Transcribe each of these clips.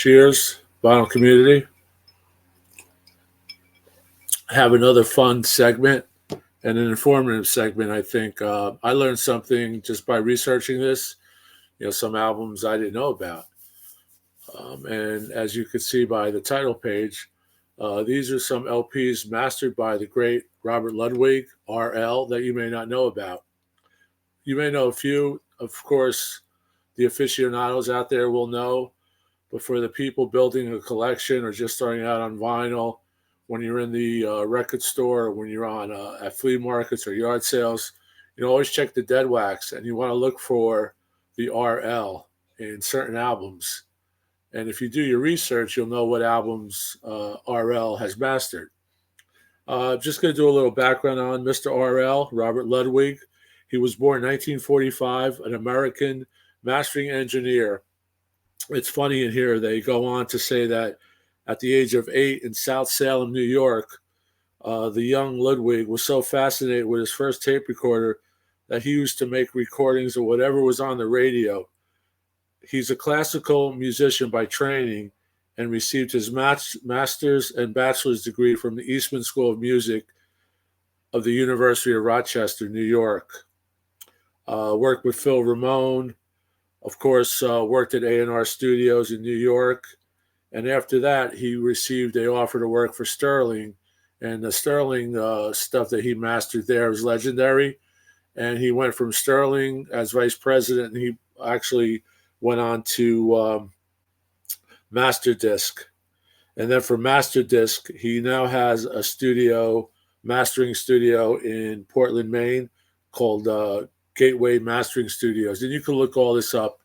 Cheers, vinyl community. Have another fun segment and an informative segment. I think I learned something just by researching this. Some albums I didn't know about. And as you can see by the title page, these are some LPs mastered by the great Robert Ludwig, RL, that you may not know about. You may know a few. Of course, the aficionados out there will know. But for the people building a collection or just starting out on vinyl, when you're in the record store, or when you're on at flea markets or yard sales, always check the dead wax, and you want to look for the RL in certain albums. And if you do your research, you'll know what albums RL has mastered. Just going to do a little background on Mr. RL, Robert Ludwig. He was born in 1945, an American mastering engineer. It's funny in here, they go on to say that at the age of 8 in South Salem, New York, the young Ludwig was so fascinated with his first tape recorder that he used to make recordings of whatever was on the radio. He's a classical musician by training and received his master's and bachelor's degree from the Eastman School of Music of the University of Rochester, New York. Worked with Phil Ramone, of course, worked at A&R Studios in New York. And after that, he received an offer to work for Sterling. And the Sterling stuff that he mastered there was legendary. And he went from Sterling as vice president, and he actually went on to Master Disc. And then for Master Disc, he now has a mastering studio in Portland, Maine, called Gateway Mastering Studios. And you can look all this up.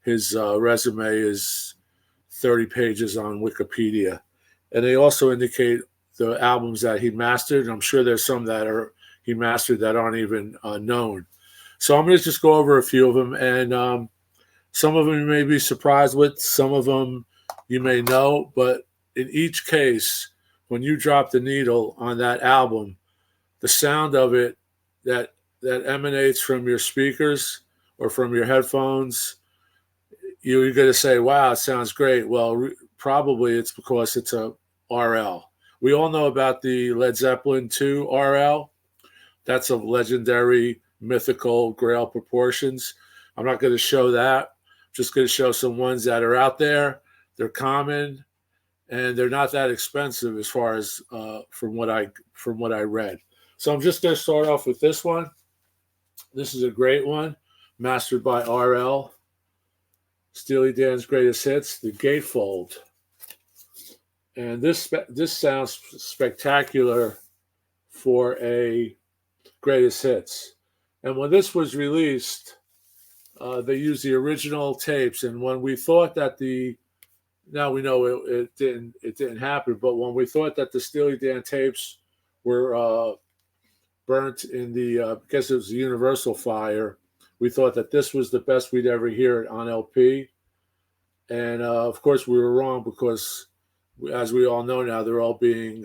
His resume is 30 pages on Wikipedia. And they also indicate the albums that he mastered. And I'm sure there's some that he mastered that aren't even known. So I'm going to just go over a few of them. And some of them you may be surprised with. Some of them you may know. But in each case, when you drop the needle on that album, the sound of it that emanates from your speakers or from your headphones, you're going to say, wow, it sounds great. Well, probably it's because it's a RL. We all know about the Led Zeppelin II RL. That's of legendary, mythical, grail proportions. I'm not going to show that. I'm just going to show some ones that are out there. They're common, and they're not that expensive as far as from what I read. So I'm just going to start off with this one. This is a great one, mastered by RL. Steely Dan's greatest hits, the Gatefold. And this sounds spectacular for a greatest hits. And when this was released, they used the original tapes. And when we thought that now we know it didn't happen, but when we thought that the Steely Dan tapes were burnt in because it was a universal fire, we thought that this was the best we'd ever hear it on LP. And, of course, we were wrong because, as we all know now, they're all being,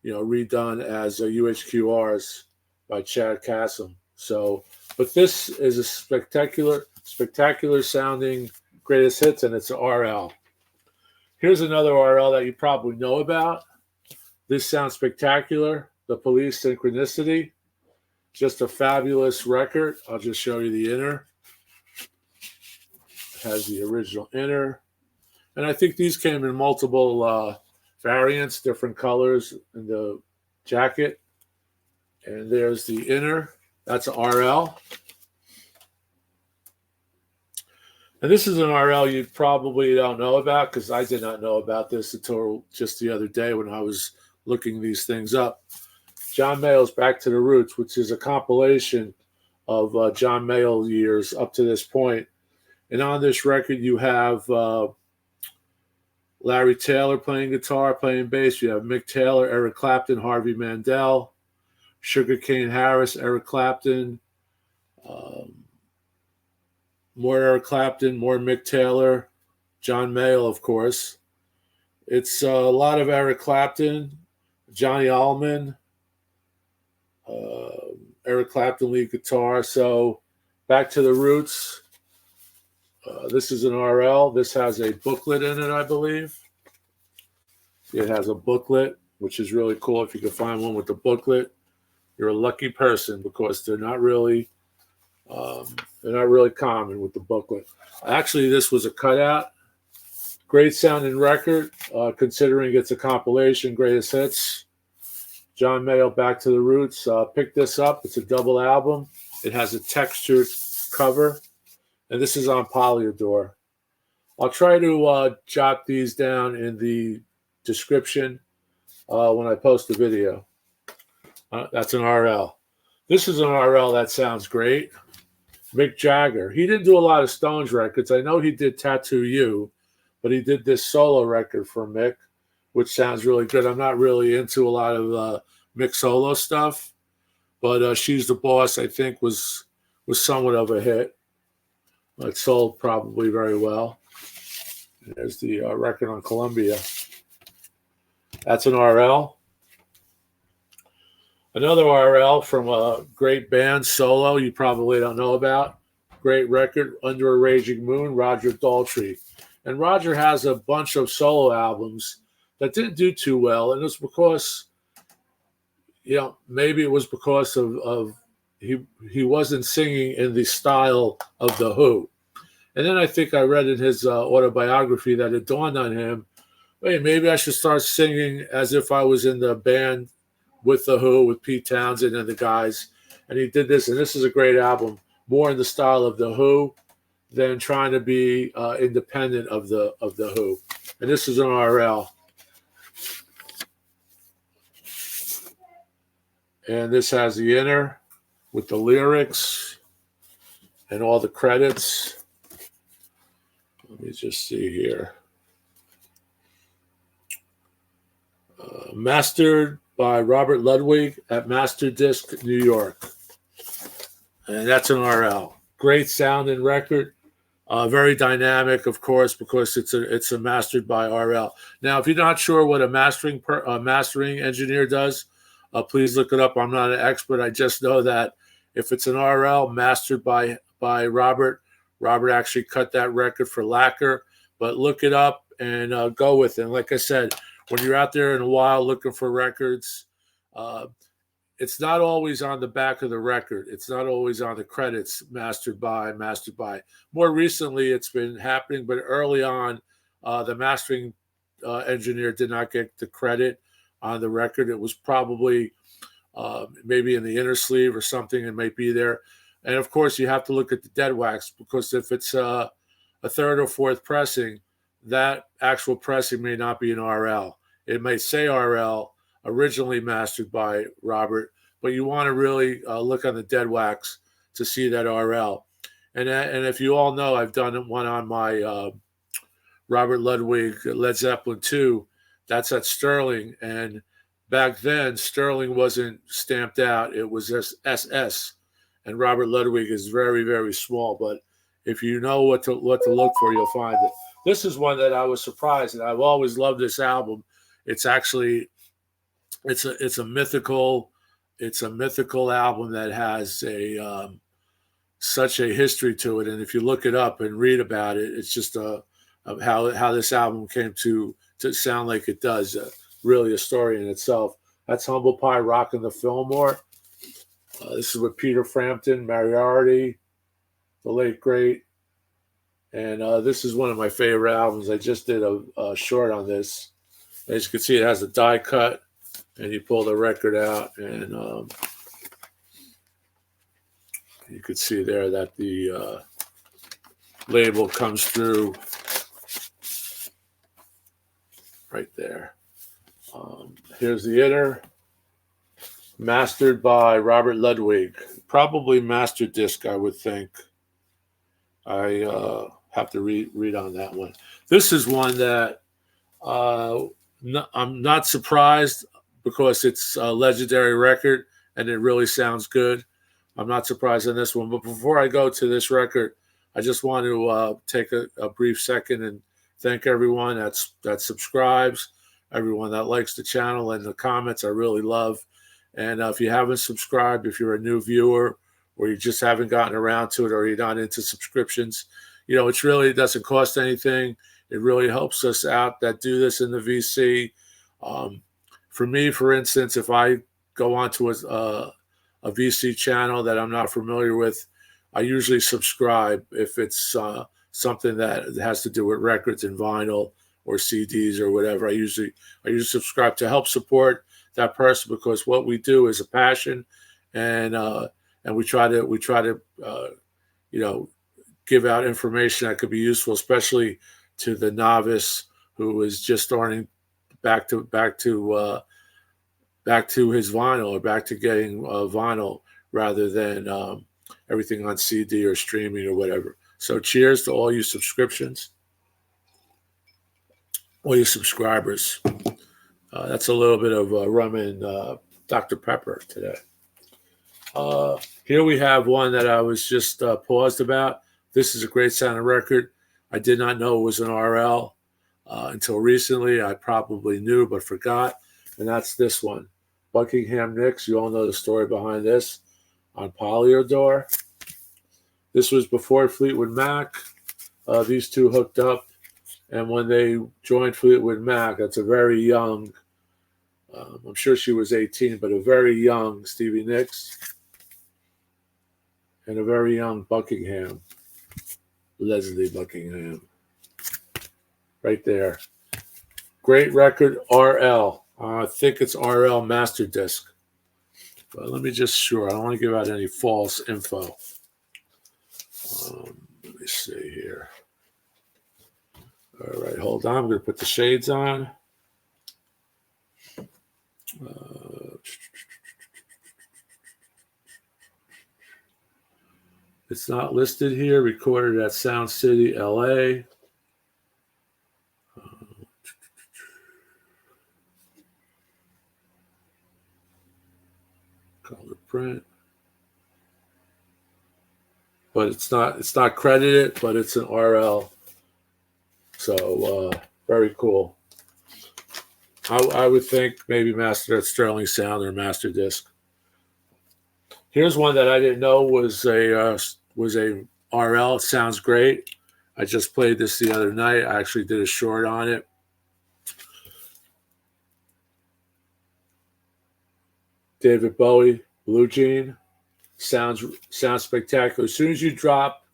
redone as UHQRs by Chad Kassem. So, but this is a spectacular sounding greatest hits, and it's an RL. Here's another RL that you probably know about. This sounds spectacular. The Police, Synchronicity. Just a fabulous record. I'll just show you the inner. It has the original inner. And I think these came in multiple variants, different colors in the jacket. And there's the inner. That's an RL. And this is an RL you probably don't know about, because I did not know about this until just the other day when I was looking these things up. John Mayall's Back to the Roots, which is a compilation of John Mayall years up to this point. And on this record, you have Larry Taylor playing guitar, playing bass. You have Mick Taylor, Eric Clapton, Harvey Mandel, Sugar Cane Harris, Eric Clapton, more Eric Clapton, more Mick Taylor, John Mayall, of course. It's a lot of Eric Clapton, Johnny Allman, Eric Clapton lead guitar. So Back to the Roots, This is an RL. This has a booklet in it, I believe. It has a booklet, which is really cool. If you can find one with the booklet, you're a lucky person because they're not really common with the booklet. Actually, this was a cutout. Great sounding record, considering it's a compilation, greatest hits. John Mayall, Back to the Roots. Pick this up. It's a double album. It has a textured cover, and this is on Polyador. I'll try to jot these down in the description when I post the video. That's an RL. This is an RL that sounds great. Mick Jagger. He didn't do a lot of Stones records. I know he did Tattoo You, but he did this solo record for Mick, which sounds really good. I'm not really into a lot of Mick solo stuff, but She's the Boss, I think, was somewhat of a hit. It sold probably very well. And there's the record on Columbia. That's an RL. Another RL from a great band, Solo, you probably don't know about. Great record, Under a Raging Moon, Roger Daltrey. And Roger has a bunch of solo albums that didn't do too well, and it's because, maybe it was because of he wasn't singing in the style of The Who. And then I think I read in his autobiography that it dawned on him, wait, maybe I should start singing as if I was in the band with The Who, with Pete Townsend and the guys. And he did this, and this is a great album, more in the style of The Who than trying to be independent of the Who. And this is an RL. And this has the inner with the lyrics and all the credits. Let me just see here. Mastered by Robert Ludwig at Master Disc, New York. And that's an RL. Great sounding record. Very dynamic, of course, because it's a mastered by RL. Now, if you're not sure what a mastering engineer does, please look it up. I'm not an expert. I just know that if it's an RL mastered by Robert actually cut that record for Lacquer. But look it up and go with it. And like I said, when you're out there in a while looking for records, it's not always on the back of the record. It's not always on the credits, mastered by. More recently, it's been happening, but early on, the mastering engineer did not get the credit on the record. It was probably maybe in the inner sleeve or something. It might be there. And, of course, you have to look at the dead wax, because if it's a third or fourth pressing, that actual pressing may not be an RL. It may say RL, originally mastered by Robert, but you want to really look on the dead wax to see that RL. And if you all know, I've done one on my Robert Ludwig Led Zeppelin 2. That's at Sterling. And back then, Sterling wasn't stamped out. It was SS. And Robert Ludwig is very, very small. But if you know what to look for, you'll find it. This is one that I was surprised, and I've always loved this album. It's actually it's a mythical album that has such a history to it. And if you look it up and read about it, it's just how this album came to sound like it does. Really a story in itself. That's Humble Pie rocking the Fillmore. This is with Peter Frampton, Moriarty, the late great. And this is one of my favorite albums. I just did a short on this. As you can see, it has a die cut, and you pull the record out, and you can see there that the label comes through right there. Here's the inner, mastered by Robert Ludwig. Probably master disc, I would think. I have to read on that one. This is one that I'm not surprised, because it's a legendary record and it really sounds good. I'm not surprised on this one. But before I go to this record, I just want to take a brief second and thank everyone that subscribes, everyone that likes the channel, and the comments I really love. And if you haven't subscribed, if you're a new viewer or you just haven't gotten around to it, or you're not into subscriptions, It's really, it doesn't cost anything. It really helps us out that do this in the VC. Um, for me, for instance, if I go onto a VC channel that I'm not familiar with, I usually subscribe if it's something that has to do with records and vinyl or CDs or whatever. I usually subscribe to help support that person, because what we do is a passion, and we try to you know give out information that could be useful, especially to the novice who is just starting back to his vinyl, or back to getting vinyl rather than everything on CD or streaming or whatever. So cheers to all you subscriptions, all you subscribers. That's a little bit of rum and Dr. Pepper today. Here we have one that I was just paused about. This is a great sounding record. I did not know it was an RL until recently. I probably knew but forgot. And that's this one, Buckingham Nicks. You all know the story behind this, on Polydor. This was before Fleetwood Mac. These two hooked up, and when they joined Fleetwood Mac, that's a very young, I'm sure she was 18, but a very young Stevie Nicks and a very young Buckingham, Leslie Buckingham, right there. Great record, RL. I think it's RL Master Disc. But let me just sure. I don't want to give out any false info. Let me see here. All right, hold on. I'm going to put the shades on. It's not listed here. Recorded at Sound City, LA. Color print. But it's not credited, but it's an RL. So very cool. I would think maybe mastered at Sterling Sound or Master Disc. Here's one that I didn't know was a RL. It sounds great. I just played this the other night. I actually did a short on it. David Bowie, Blue Jean. Sounds spectacular. As soon as you drop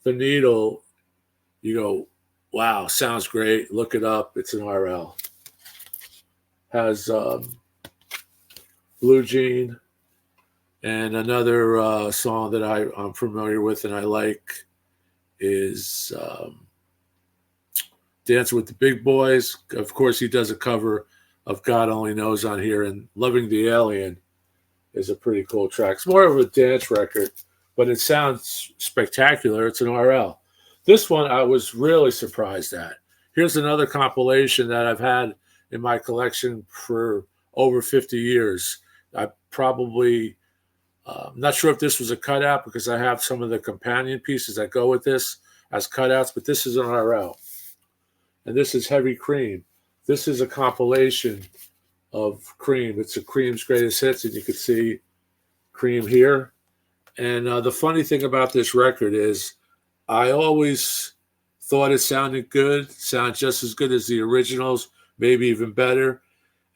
the needle, you go, wow, sounds great. Look it up. It's an RL. Has Blue Jean, and another song that I'm familiar with and I like is Dancing with the Big Boys. Of course, he does a cover of God Only Knows on here, and Loving the Alien is a pretty cool track. It's more of a dance record, but it sounds spectacular. It's an RL. This one I was really surprised at. Here's another compilation that I've had in my collection for over 50 years. I probably, I'm not sure if this was a cutout, because I have some of the companion pieces that go with this as cutouts, but this is an RL. And this is Heavy Cream. This is a compilation of Cream. It's a Cream's Greatest Hits, and you can see Cream here. And the funny thing about this record is I always thought it sounded good, sounded just as good as the originals, maybe even better.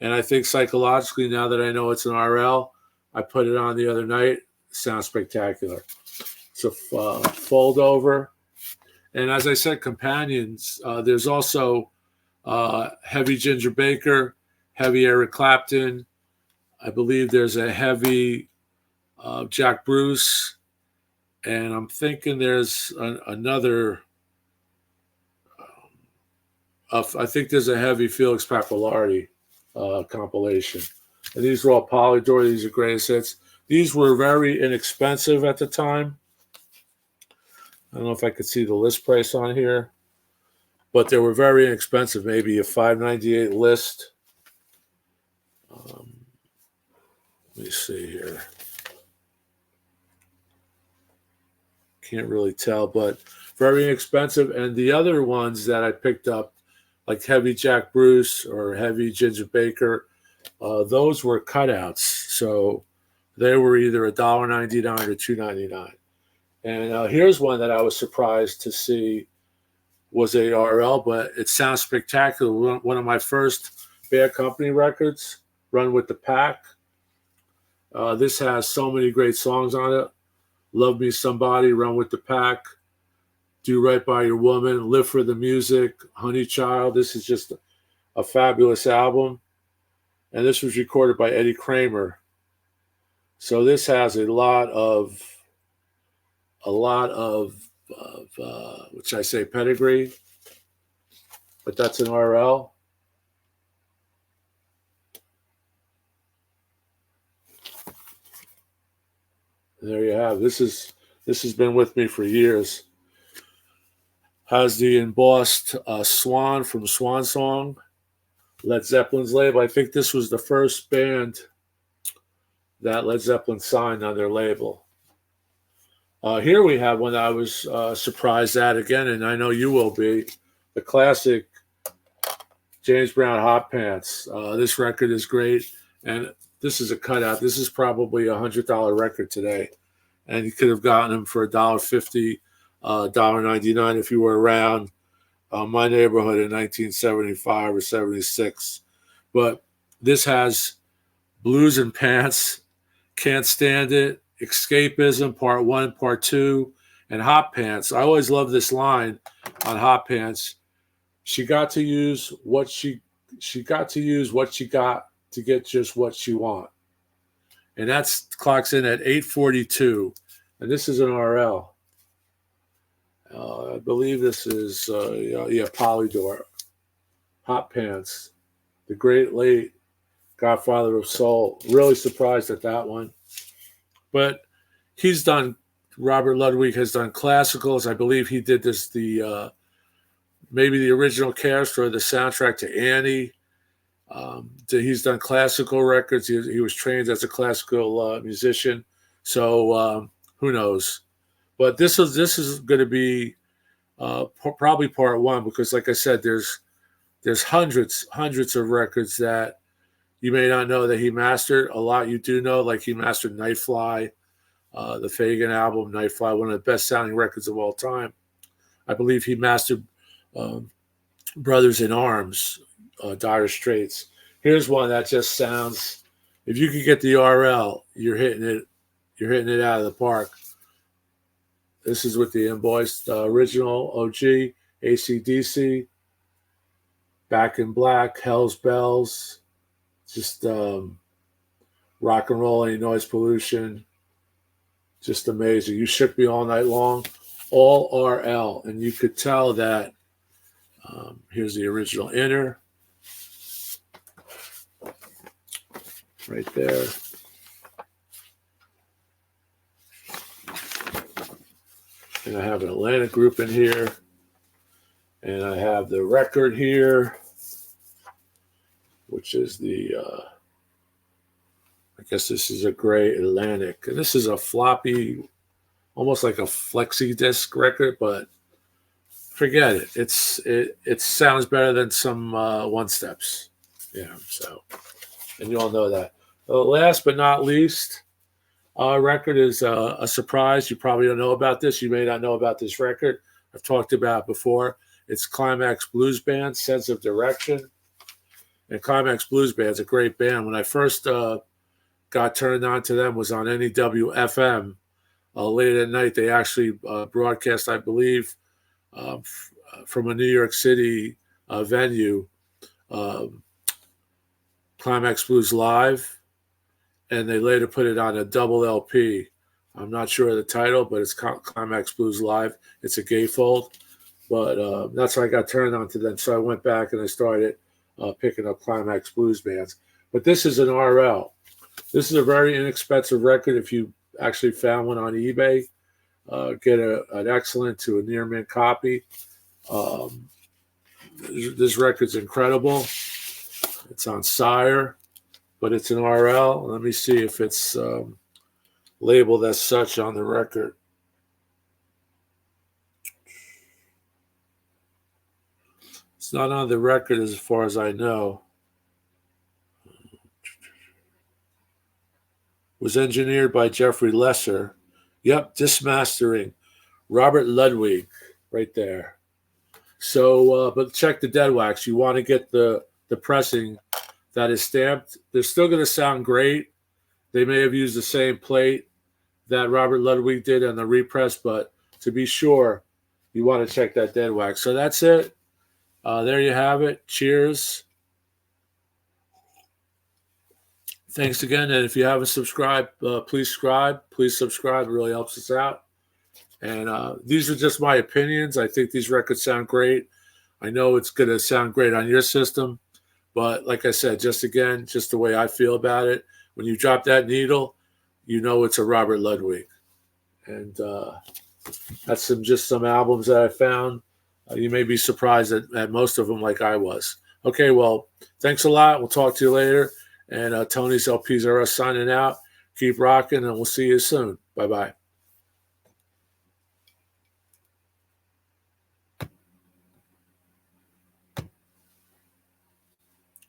And I think psychologically, now that I know it's an RL, I put it on the other night. It sounds spectacular. It's a fold over. And as I said, companions, there's also Heavy Ginger Baker, Heavy Eric Clapton. I believe there's a Heavy Jack Bruce. And I'm thinking there's another, I think there's a Heavy Felix Pappalardi compilation. And these are all Polydor. These are greatest hits. These were very inexpensive at the time. I don't know if I could see the list price on here, but they were very inexpensive, maybe a $5.98 list. Let me see here. Can't really tell, but very inexpensive. And the other ones that I picked up, like Heavy Jack Bruce or Heavy Ginger Baker, those were cutouts. So they were either $1.99 or $2.99. And here's one that I was surprised to see was a RL, but it sounds spectacular. One of my first Bad Company records, Run with the Pack. This has so many great songs on it. Love Me Somebody, Run with the Pack, Do Right by Your Woman, Live for the Music, Honey Child. This is just a fabulous album. And this was recorded by Eddie Kramer. So this has a lot of what should I say, pedigree. But that's an RL. There you have. This has been with me for years. Has the embossed swan from Swan Song, Led Zeppelin's label. I think this was the first band that Led Zeppelin signed on their label. Here we have one that I was surprised at again, and I know you will be. The classic James Brown Hot Pants. This record is great, and this is a cutout. This is probably $100 record today, and you could have gotten them for $1.50, $1.99 if you were around my neighborhood in 1975 or 76. But this has Blues and Pants, Can't Stand It, Escapism, Part 1, Part 2, and Hot Pants. I always love this line on Hot Pants. She got to use what she got to get just what she want. And that clocks in at 8:42. And this is an RL. I believe this is Polydor. Hot Pants. The great late Godfather of Soul. Really surprised at that one. But Robert Ludwig has done classicals. I believe he did this, maybe the original cast or the soundtrack to Annie. He's done classical records. He was trained as a classical musician. So who knows? But this is going to be probably part one, because like I said, there's hundreds of records that you may not know that he mastered. A lot you do know, like he mastered Nightfly, the Fagan album, Nightfly, one of the best sounding records of all time. I believe he mastered Brothers in Arms, Dire Straits. Here's one that just sounds, if you could get the RL, you're hitting it out of the park. This is with the embossed original OG, AC/DC, Back in Black, Hell's Bells, just rock and roll, Ain't Noise Pollution. Just amazing. You Shook Me All Night Long, all RL. And you could tell that, here's the original inner, right there. And I have an Atlantic group in here. And I have the record here, which is the, I guess this is a gray Atlantic. And this is a floppy, almost like a flexi disc record, but forget it. It sounds better than some one steps. Yeah, so, and you all know that. Last but not least, record is a surprise. You probably don't know about this. You may not know about this record. I've talked about it before. It's Climax Blues Band, Sense of Direction. And Climax Blues Band is a great band. When I first got turned on to them was on NEW-FM. Late at night, they actually broadcast, I believe, from a New York City venue, Climax Blues Live, and they later put it on a double LP. I'm not sure of the title, but it's Climax Blues Live. It's a gatefold, but that's how I got turned on to them. So I went back and I started picking up Climax Blues bands. But this is an RL. This is a very inexpensive record. If you actually found one on eBay, get an excellent to a near mint copy. This record's incredible. It's on Sire, but it's an RL. Let me see if it's labeled as such on the record. It's not on the record as far as I know. Was engineered by Jeffrey Lesser. Yep, disc mastering. Robert Ludwig, right there. So, but check the dead wax. You want to get the pressing that is stamped. They're still going to sound great. They may have used the same plate that Robert Ludwig did on the repress, but to be sure, you want to check that dead wax. So that's it. There you have it. Cheers. Thanks again. And if you haven't subscribed, please subscribe. Please subscribe. It really helps us out. And these are just my opinions. I think these records sound great. I know it's going to sound great on your system. But like I said, just the way I feel about it. When you drop that needle, you know it's a Robert Ludwig. And that's some albums that I found. You may be surprised at most of them like I was. Okay, well, thanks a lot. We'll talk to you later. And Tony's LPs are us signing out. Keep rocking, and we'll see you soon. Bye-bye.